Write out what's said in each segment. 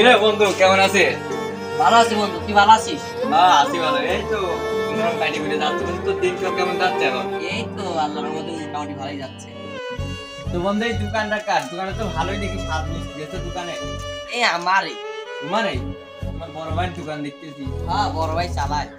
কিরে বন্ধু কেমন আছে? ভালো আছি বন্ধু, তুই ভালো আছিস? হ্যাঁ আছি ভালো। এই তো তোমার বাইরে ঘুরে যাচ্ছে। তো দিনকাল কেমন যাচ্ছে এখন? এই তো আল্লাহর রহমতে মোটামুটি ভালোই যাচ্ছে। তো বন্ধু এই দোকানটা কার? দোকানে তো ভালোই দেখি স্বাদ মিষ্টি দিয়েছে দোকানে। এই আমারই। তোমারই? তোমার বড় ভাইয়ের দোকান দেখতেছি। হ্যাঁ বড় ভাই চালায়।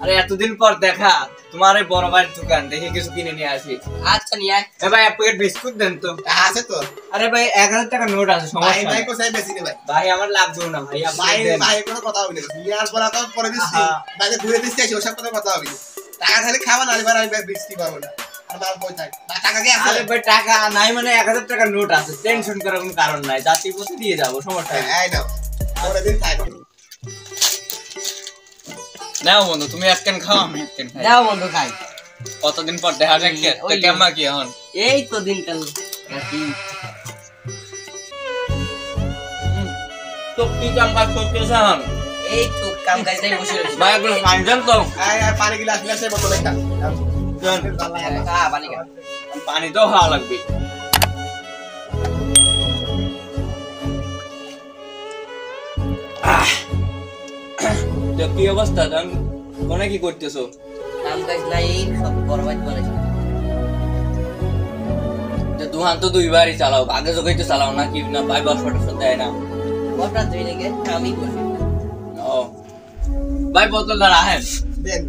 আরে এতদিন পর দেখা, তোমার এই বড় ভাইয়ের দোকান দেখে কিছু কিনে নিয়ে আসি। আচ্ছা নিয়ে আয়। এ ভাই এক প্যাকেট বিস্কুট দেন তো। আছে তো আরে ভাই 1000 টাকা নোট আছে, ভাই সমস্যা ভাই নেই। কোথায় বেশি নে ভাই ভাই আমার লাগবে না ভাই, আপনি ভাই দেন। ভাই কোনো কথা হবে না ইয়ার পর আবার পরে দিচ্ছি বাইরে ঘুরে দিচ্ছি ওসব কথা হবে টাকা খালি খাওয়া না এবার আমি বিক্রি করবো না আর মাল কই থাক টাকা কি আছে? আরে ভাই টাকা নাই মানে 1000 টাকা নোট আছে, টেনশন করার কোনো কারণ নাই, যাচ্ছি পথে দিয়ে যাবো, সমস্যা নেই। এই নাও পরে দিন থাক নাও বন্ধু তুমি এক ক্যান খাও, আমি এক ক্যান খাই। যাও বন্ধু খাই। কতদিন পর দেখা যাক কে ওই কেমন কি এখন। এই তো দিনকাল কি তো কি কাম কাজ করতেছ এখন? এই তো কাম কাজে বসে রয়েছি। ভাই একটু পানি তো। এই পানি গিলাস গিলাসে বোতল একটা হ্যাঁ পানি খা। পানি তো খাওয়া লাগবে। তো কি অবস্থা তুমি কোনে কি করতেছো? কাম কাজ নাই, সব বড় ভাই বানাইছে। যে দুহান তো দুইবারই চালাও, আগে যখন তো চালাও না কি না ভাই বছরটা দেয় না। কটা দুই নাকি আমি বসে। ও ভাই বোতলটা রাখেন। দেন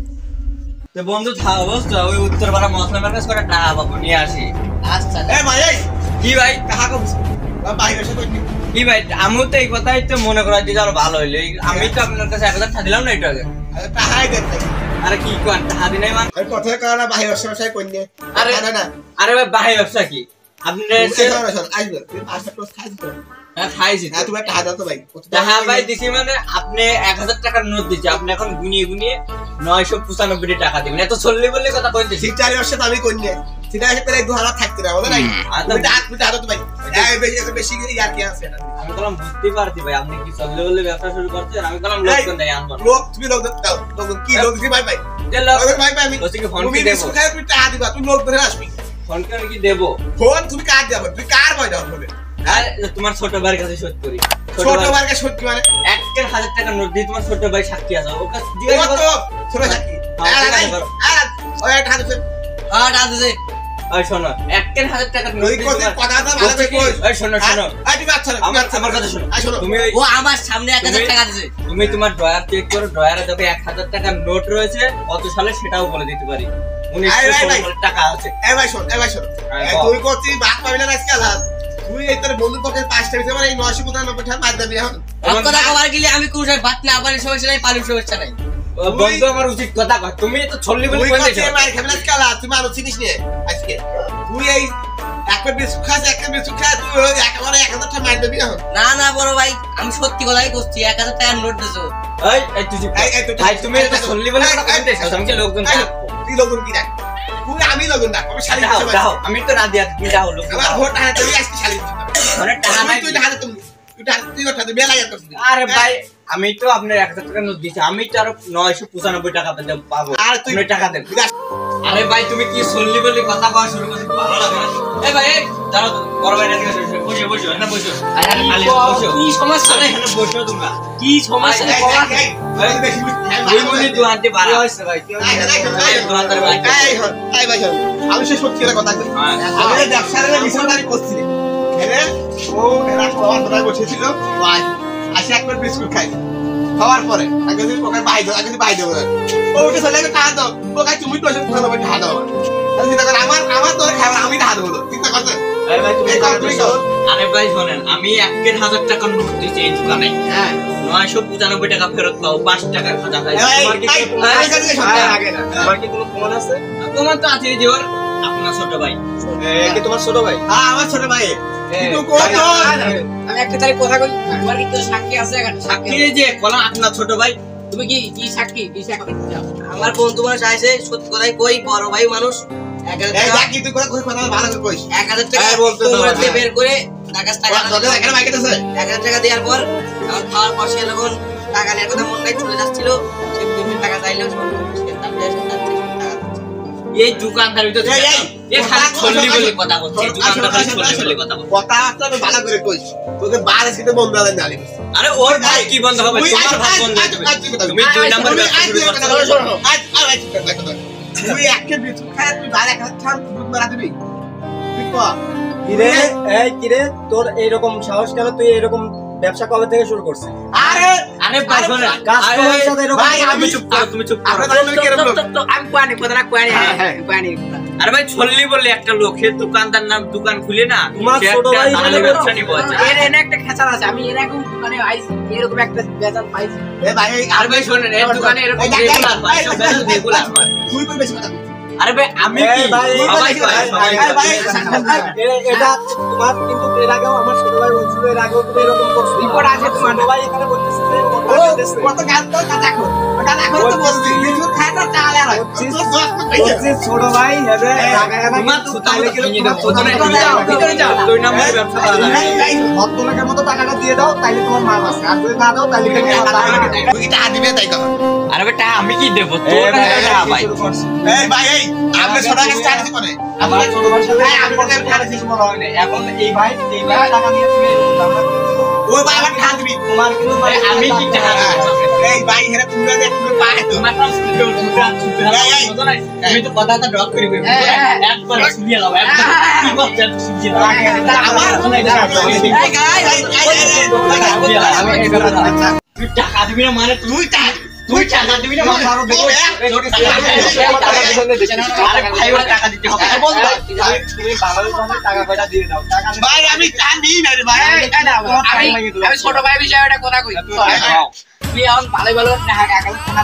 তো বন্ধু থাক অবস্থা ওই উত্তরপাড়া মশলা মার্কেট করে টাকা বাবু নিয়ে আসি। আচ্ছা এই ভাই এই কি ভাই কাহা কো ভাই এসে কই কি ভাই আমিও তো এই কথাই তো মনে করা দিলে আরো ভালো হইলো। আমি তো আপনার কাছে 1000 টাকা দিলাম না একটু আগে। টাকাই দেন আরে কি কোন টাকা দিনাই মান? আমি কথায় কারণ ভাই ব্যবসা কই নে আরে না না আরে ভাই বাহি ব্যবসা কি আপনি আসবে তুই পাঁচটা ক্লোজ খাইছ তো খাইছি হ্যাঁ তুমি টাকা দাও তো ভাই টাকা ভাই দিছি মানে আপনি 1000 টাকার নোট দিচ্ছি, আপনি এখন গুনিয়ে গুনিয়ে 995 টাকা দিবেন। এত চললে বললে কথা কইতে ঠিক 4 বছর আমি কই নে সেটা এসে প্রায় 2000 থাকতে না বলে নাই তুমি টাকা তো ভাই এই বেশি বেশি ইয়ার কি আছে না আমি বললাম বুঝতে পারছি ভাই আপনি কি চললে বললে ব্যবসা শুরু করছেন। আমি বললাম লোকজন নাই আনবো লোক তুমি লোক দাও লোক কি লোক দিবি ভাই ভাই যে লোক ভাই ভাই আমি বলছি কি ফোন তুমি কি দেবো? বিস্কুট খাই তুমি টাকা দিবা তুমি লোক ধরে আসবি ফোন করে কি দেবো? ফোন তুমি কার দেবা তুমি কার কই দাও বলে আরে তোমার ছোট ভাইয়ের কাছে শোধ করি। ছোট ভাইকে সত্যি মানে 1000 টাকা নোট দিয়ে তোমার ছোট ভাই সাক্ষী আছে, ওর কাছে ও জিজ্ঞাসা করো। তো ছোট থাকি ওই টাকা দিছে হ্যাঁ দাদা দে। ওই শোনো 1000 টাকা নোট ওই দিয়ে কথা তোমার- কথা ভালো করে কই ওই শোনো শোনো আই তুমি আচ্ছা আমার কথা শোনো। আই শোনো তুমি ও আমার সামনে 1000 টাকা দিছে। তুমি তোমার ড্রয়ার চেক করো, ড্রয়ারে যবে 1000 টাকার নোট রয়েছে কত সালে সেটাও বলে দিতে পারি। 1916 টাকা আছে। এই ভাই শোন তুই করছিস বাপ পাবি না আজকে আলাদ তুই এই তোর বন্ধুর পক্ষে 5টা দিতে মানে এই 995 টাকা বাদ দিবি এখন এক কথা কবার গেলে আমি কোন সময় বাত না আবার সমস্যা নাই, পালুর সমস্যা নাই। বন্ধু আমার উচিত কথা কয়, তুমি তো ছল্লি বলে তুই কই করছিস দিছো? মার খাবি না আজকে আলাদ তুই মানুষ চিনিস নে আজকে তুই এই একটা বিস্কুট খাস একটা বিস্কুট খা তুই ওই একেবারে 1000 টাকা মার দিবি এখন না না বড় ভাই আমি সত্যি কথাই বলছি, 1000 টাকার নোট দিছো। এই তুই এই তুই ভাই তুমি তো ছল্লি বলে কথা কই দিছো? তুমি কি লোকজন তুই লোকজন কি রাখ তুই আমি লোকজন ডাক আমি শালি দাও দাও, আমি তো রাজি আছি, তুমি দাও লোক আমার ভোট হাতে তুই আজকে শালি মানে টাকা নাই। তুই হাতে তুমি তুই ওটা তুই বেলা যাচ্ছিস আরে ভাই আমি তো আপনার 1000 টাকা নোট দিছি, আমি তো আরো 995 টাকা পাবো। আর তুই টাকা দেন। আরে ভাই তুমি কি ছল্লি বলে কথা কওয়া শুরু করছিস, ভালো লাগে না? এই ভাই এই দাঁড়াও তো, বড় ভাই এদিকে বসো বসো এখানে বসো। আরে খালি বসো। কি সমস্যা? আরে এখানে বসো তোমরা। কি সমস্যা? এই, এই, দুই মিনিট দু হাতে বাড়া হইছে ভাই। কি দোকানদার ভাই আমি সে সত্যি কথা কই আমি ব্যবসার বিষয়টা করছি হ্যাঁ ও এরা খাওয়ার কথা বসেছিল আসে একবার বিস্কুট খাই খাওয়ার পরে আগে যদি ওকে বাই দাও ও উঠে চলে গেছে টাকা দাও ওকে তুমি তো ওষুধ খাওয়াবে টাকা দাও আমি চিন্তা করি আমার তোর খাবার আমি টাকা দেবো চিন্তা করতে আরে ভাই তুমি এই কাজ তুমি করো। আরে ভাই শুনেন আমি 1000 টাকা নোট দিয়েছি এই দোকানে, হ্যাঁ 995 টাকা ফেরত পাও, 5 টাকার খাজা ভাই। তোমার কি তোমার কি কোনো ফোন আছে তোমার তো আছে যে ওর আপনার ছোট ভাই। কি তোমার ছোট ভাই হ্যাঁ আমার ছোট ভাই কিন্তু আমি একটা তারিখ কথা কই, তোমার কি কেউ সাক্ষী আছে? সাক্ষী যে কলা আপনার ছোট ভাই। তুমি কি সাক্ষী? আমার বন্ধু মানুষ আছে, সত্যি কথাই কই, বড় ভাই মানুষ 1000 এই টাকা কি তুই কথা ভালো করে কইস 1000 টাকা হ্যাঁ, বলতে তোমার দাও, দিয়ে হ্যাঁ। বের করে টাকা এখানে বাইকে আছে 1000 টাকা দেওয়ার পর আমার খাওয়ার পাশে যখন টাকা নেওয়ার কথা মন নাই চলে যাচ্ছিল, সে 2000 টাকা চাইলেও সে তার দেশে টাকা এই দোকানদার ভিতর এই খালি চললি বলে কথা বলছে দোকানদার খালি চললি বলে কথা বলছে কথা তো আমি ভালো করে কইছি তোকে বার এসে বন্ধ আলাই নালি আরে ওর ভাই কি বন্ধ হবে তোমার ভাই বন্ধ হয়ে যাবে তুমি দুই নাম্বার ব্যবসা শুরু করছো তুই একটা বিস্কুট খায় তুই বার এক হাত ছাড় দুধ মারা দিবি তুই কর কিরে এই কিরে তোর এইরকম সাহস কেন তুই এরকম ব্যবসা কবে থেকে শুরু করছিস আরে আরে ভাই শুনে কাস্টমারের সাথে এরকম ভাই, তুমি চুপ করো তুমি চুপ করো আমি কোয়ানি কথাটা কোয়ানি কোয়ানি আরে ভাই চললি বলে একটা লোক সে দোকানদার নাম দোকান খুলে না তোমার সে ছোট একটা ভাই দালালি বলে ব্যবসা নিব আচ্ছা এর এনে একটা খেসাল আছে আমি এরকম দোকানে আইছি এরকম একটা বেজাল পাইছি এ ভাই আরে ভাই শুনেন এর দোকানে এরকম রেগুলার হয় সব রেগুলার হয় তুই কোন বেশি কথা আরে ভাই আমি কি এই ভাই, এই সবাই ভাই, করে এই সবাই ভাই, করে। এটা তোমার কিন্তু এর আগেও আমার ছোট ভাই বলছিল এর আগেও তুমি এরকম করছো রিপোর্ট আছে তোমার। ছোট ভাই এখানে বলতেছে যে ও ও টাকা দিতেছে। কত গাল তো কথা কর কথা না করে তো বলবি বিস্কুট খায় না চাল আর বলছিস ছোট ভাই হবে টাকা না তোমার কিন্তু সুতা তাহলে ভেঙে কিন্তু দেবো। তোমার প্রথমে ভিতরে যাও, ভিতরে যাও। দুই নম্বর ব্যবসা করা যাবে। ভদ্রলোকের মতো টাকাটা দিয়ে দাও তাইলে তোমার মাল আছে আর যদি না দাও তাহলে কিন্তু তোমার টাকা নেই। তুই কি টাকা দিবে তাই কথা আরে ভাই টাকা আমি কি দেবো তোর এই ভাই, টাকা ভাই শুরু করছি। এই ভাই এই আপনি ছোট কাছে টাকা দিতে পারে আমার ছোট ভাইয়ের সাথে আমি কোনো টাকা কিছু বলা হয় না। এখন এই ভাই টাকা নিয়ে তুমি এরকম ঝামেলা করতেছো। ওই ভাই আমার টাকা দিবি তোমার কিন্তু ভাই, আমি কি টাকা দেবো? এই ভাই হেরে তুমি দেখ তুমি পায় তো তোমার নাম শুনতে হবে, তোমার শুনতে হবে। তুমি তো কথাটা ড্রপ করে দিবে একবার শুনিয়ে দাও একবার কি বলছেন শুনিয়ে দাও আমার এই গাই আমি তুই টাকা দিবি না মানে তুই টাকা দিবি না মানে আরো দেখো আরে ভাই ওরা টাকা দিতে হবে আরে বল তুমি ভালোভাবে টাকা পয়সা দিয়ে দাও। টাকা দিলে- ভাই আমি টাকা নিই না রে ভাই আমি ছোট ভাই বিষয়ে একটা কথা কই তুমি এখন ভালো ভালো টাকা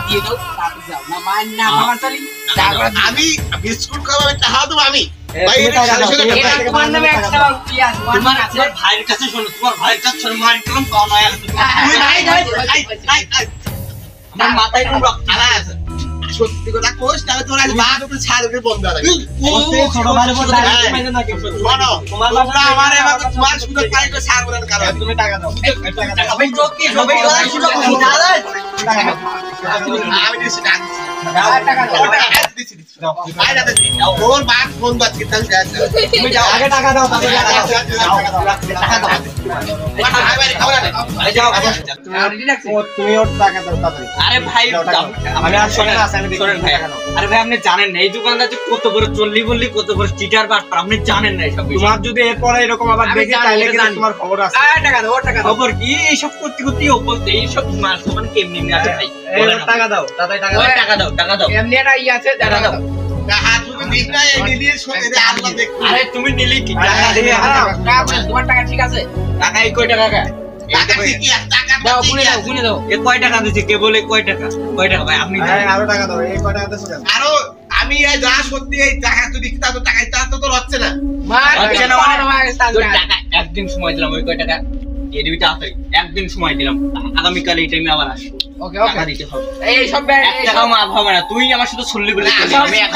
দিয়ে দাও তারপর যাও না মার না আমার চলি তারপর আমি বিস্কুট খাবো আমি টাকা দেবো আমি ভাই তুমি এটা টাকা খালি দাও, শুনে তুমি ভাই এটা তোমার নামে একটা পিয়াজ তোমার তোমার ভাইয়ের কাছে শোনো তোমার ভাইয়ের কাছে শোনো মার কেমন পাও না তুই ভাই আমার মাথায় কোনো রক্ত আলা আছে সত্যি কথা কোস তাহলে তোর আজ বাদ উপরে ছাড় উপরে বন্ধ আছে অবশ্যই ছোট ভাইয়ের উপর টাকা দিতে পারবে না কিন্তু। শোনো তোমার তোমরা আমার এবার তোমার সুন্দর পাইতে ছাড় বলার কারণ তুমি টাকা দাও। টাকা দাও। ভাই কি সবাই কথা শুনো টাকা দাও। আমি দিছি না টাকা দাও দিছি ভাই দাদা ওর বাদ ফোন বাজছে তাহলে তুমি যাও আগে টাকা দাও তারপরে টাকা দাও। টাকা দাও। ভাই ভাই খাওয়া না আরে যাও রেডি রাখছি ও, তুমি ওর টাকা দাও তাড়াতাড়ি। আরে ভাই দাও টাকা। আমি আর শোনেন আছে, আমি দেখি, শোনেন ভাই টাকা দাও। আরে ভাই আপনি জানেন না এই দোকানদার যে কত বড় চল্লি বললি কত বড় চিটার বাটপার আপনি জানেন না এইসব বিষয় তোমার যদি এরপরে এরকম আবার আমি দেখি জানি, তাহলে এটা কিন্তু জানি। তোমার খবর আছে। টাকা দাও টাকা দাও খবর কি এইসব করতে করতে বলতে এইসব মাল সামান কেমনি এমনি আছে ভাই এই বলেন টাকা দাও তাড়াতাড়ি টাকা ওই দাও। টাকা দাও টাকা দাও এমনি একটা ই আছে টাকা দাও হাত মুখে দিস না এই দিয়ে শুনে রে আল্লাহ দেখ আরে তুমি নিলি কি টাকা টাকা দিবি, দিবি টাকা টাকা বলে, তোমার টাকা ঠিক আছে টাকা এই কয় টাকা কা টাকা কি আর টাকা দাও গুনে দাও গুনে দাও এ কয় টাকা দিছে কে বলে কয় টাকা ভাই আপনি এই, জানেন? আরো টাকা দাও এই কয় টাকা দিছো কেন? আরো আমি এই যা সত্যি এই টাকা তো দিতে তো টাকা তো তোর হচ্ছে না মার আচ্ছা না মানে টাকা তোর টাকা একদিন সময় দিলাম ওই কয় টাকা এই দিবি তাড়াতাড়ি একদিন সময় দিলাম আগামীকাল এই টাইমে আবার আসবো ওকে টাকা ওকে দিতে হবে এই সব এক টাকাও মাপ হবে না তুই আমার শুধু চল্লি বলে চললি। আমি এক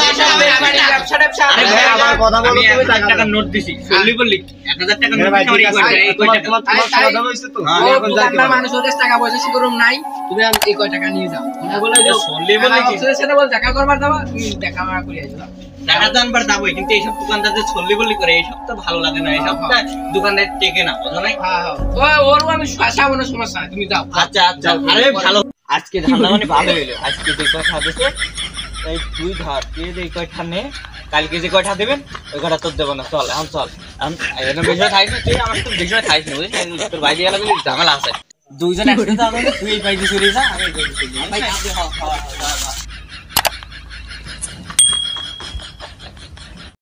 ব্যবসা ব্যবসা আরে ভাই, ভাই, আবার কথা বলো, আমি তুমি 1000 টাকা টাকার দাও। নোট দিছি চল্লি বললি 1000 টাকার নোট ভাই, দিছি, ঠিক আমার আছে। এই কয় টাকা, এই কয় টাকা। তোমার সমাধান হয়েছে তো? হ্যাঁ, ও এখন যাই দোকানদার তোমার। মানুষ ওদের টাকা পয়সা শিখরম নাই তুমি এই কয় টাকা নিয়ে যাও না বলে এ চল্লি বলে কি? সেটা বল দেখা করবার দাও দেখা মারা করে আসলাম টাকা তো আনবার যাবোই, কিন্তু এইসব দোকানদার যে চল্লি বললি করে এইসব তো ভালো লাগে না, এইসব তো দোকানদার টেকে না, বুঝো নাই? ওরও আমি শাসাবো না সমস্যা নাই তুমি যাও আচ্ছা আচ্ছা, আরে ভালো, আজকে ধান্দা মানে ভালো হইলো। আজকে যে কয়টা দিছে এই তুই ধর, তুই যে কয়টা নে, কালকে যে কয়টা দেবেন ওই কয়টা তোর দেবো না। চল এখন চল, এখন বেশি থাইস না, তুই আমার তো বেশি থাইস না, বুঝলি? তোর বাইরে গেলে ঝামেলা আছে। দুইজন একসাথে যাবে, তুই এই পাইতে চলে যা, আমি এই পাইতে চলে যাই।